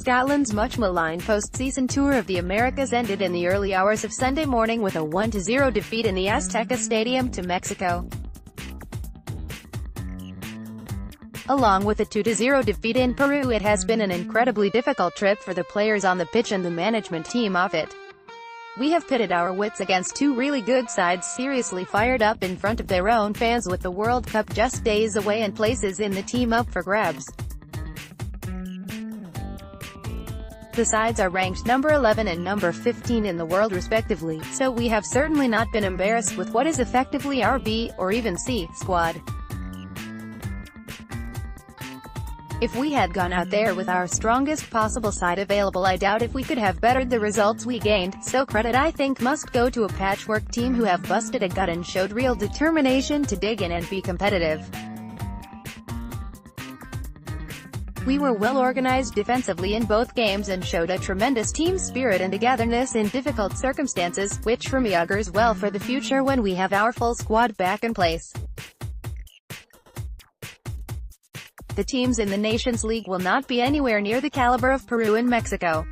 Scotland's much-maligned post-season tour of the Americas ended in the early hours of Sunday morning with a 1-0 defeat in the Azteca Stadium to Mexico. Along with a 2-0 defeat in Peru, it has been an incredibly difficult trip for the players on the pitch and the management team off it. We have pitted our wits against two really good sides, seriously fired up in front of their own fans, with the World Cup just days away and places in the team up for grabs. The sides are ranked number 11 and number 15 in the world respectively, so we have certainly not been embarrassed with what is effectively our B, or even C, squad. If we had gone out there with our strongest possible side available, I doubt if we could have bettered the results we gained, so credit I think must go to a patchwork team who have busted a gut and showed real determination to dig in and be competitive. We were well organized defensively in both games and showed a tremendous team spirit and togetherness in difficult circumstances, which for me augurs well for the future when we have our full squad back in place. The teams in the Nations League will not be anywhere near the caliber of Peru and Mexico.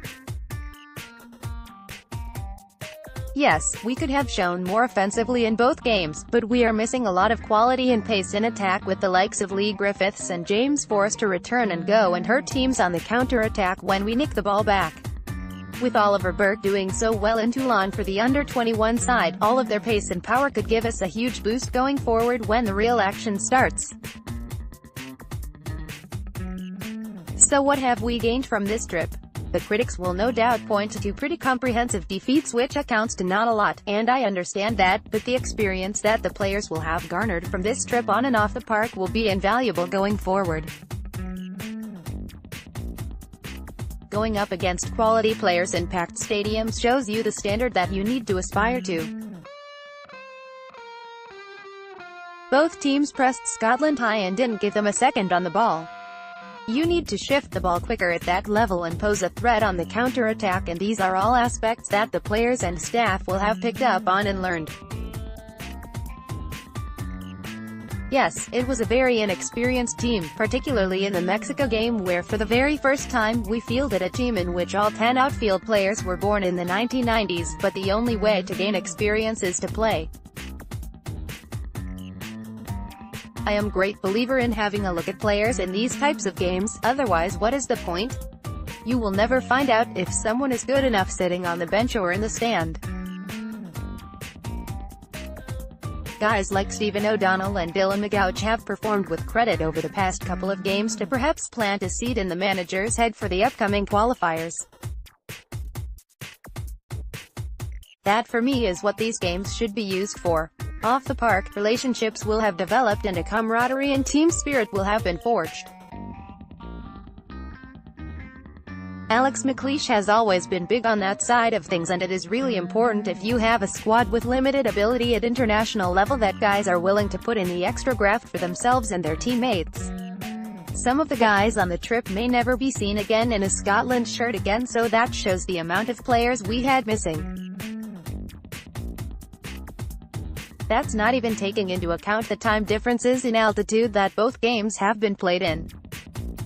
Yes, we could have shown more offensively in both games, but we are missing a lot of quality and pace in attack, with the likes of Lee Griffiths and James forced to return and go and hurt teams on the counter-attack when we nick the ball back. With Oliver Burke doing so well in Toulon for the under-21 side, all of their pace and power could give us a huge boost going forward when the real action starts. So what have we gained from this trip? The critics will no doubt point to two pretty comprehensive defeats, which accounts to not a lot, and I understand that, but the experience that the players will have garnered from this trip on and off the park will be invaluable going forward. Going up against quality players in packed stadiums shows you the standard that you need to aspire to. Both teams pressed Scotland high and didn't give them a second on the ball. You need to shift the ball quicker at that level and pose a threat on the counter-attack, and these are all aspects that the players and staff will have picked up on and learned. Yes, it was a very inexperienced team, particularly in the Mexico game, where for the very first time we fielded a team in which all 10 outfield players were born in the 1990s, but the only way to gain experience is to play. I am a great believer in having a look at players in these types of games, otherwise what is the point? You will never find out if someone is good enough sitting on the bench or in the stand. Guys like Stephen O'Donnell and Dylan McGouch have performed with credit over the past couple of games to perhaps plant a seed in the manager's head for the upcoming qualifiers. That for me is what these games should be used for. Off the park, relationships will have developed and a camaraderie and team spirit will have been forged. Alex McLeish has always been big on that side of things, and it is really important if you have a squad with limited ability at international level that guys are willing to put in the extra graft for themselves and their teammates. Some of the guys on the trip may never be seen again in a Scotland shirt again, so that shows the amount of players we had missing. That's not even taking into account the time differences in altitude that both games have been played in.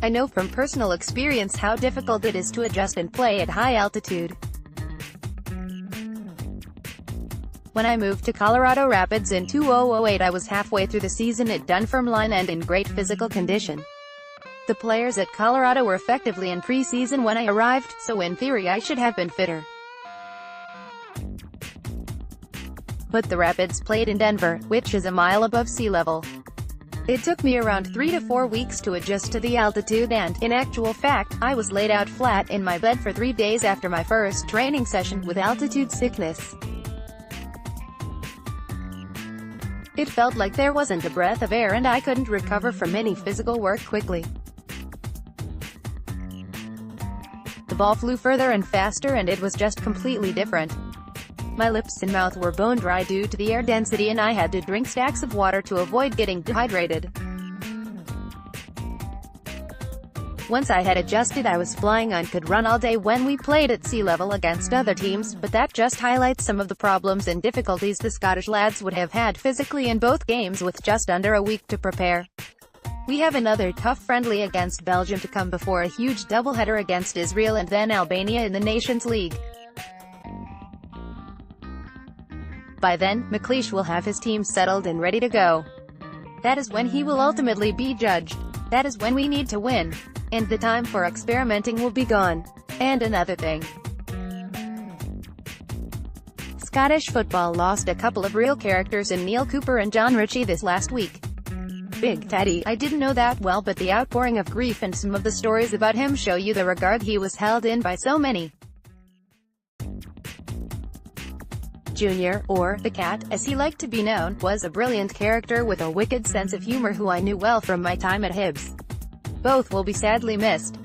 I know from personal experience how difficult it is to adjust and play at high altitude. When I moved to Colorado Rapids in 2008, I was halfway through the season at Dunfermline and in great physical condition. The players at Colorado were effectively in pre-season when I arrived, so in theory I should have been fitter. But the Rapids played in Denver, which is a mile above sea level. It took me around 3 to 4 weeks to adjust to the altitude, and, in actual fact, I was laid out flat in my bed for 3 days after my first training session with altitude sickness. It felt like there wasn't a breath of air and I couldn't recover from any physical work quickly. The ball flew further and faster and it was just completely different. My lips and mouth were bone dry due to the air density and I had to drink stacks of water to avoid getting dehydrated. Once I had adjusted, I was flying and could run all day when we played at sea level against other teams, but that just highlights some of the problems and difficulties the Scottish lads would have had physically in both games with just under a week to prepare. We have another tough friendly against Belgium to come before a huge doubleheader against Israel and then Albania in the Nations League. By then, McLeish will have his team settled and ready to go. That is when he will ultimately be judged. That is when we need to win. And the time for experimenting will be gone. And another thing. Scottish football lost a couple of real characters in Neil Cooper and John Ritchie this last week. Big Teddy, I didn't know that well, but the outpouring of grief and some of the stories about him show you the regard he was held in by so many. Junior, or the Cat, as he liked to be known, was a brilliant character with a wicked sense of humor who I knew well from my time at Hibs. Both will be sadly missed.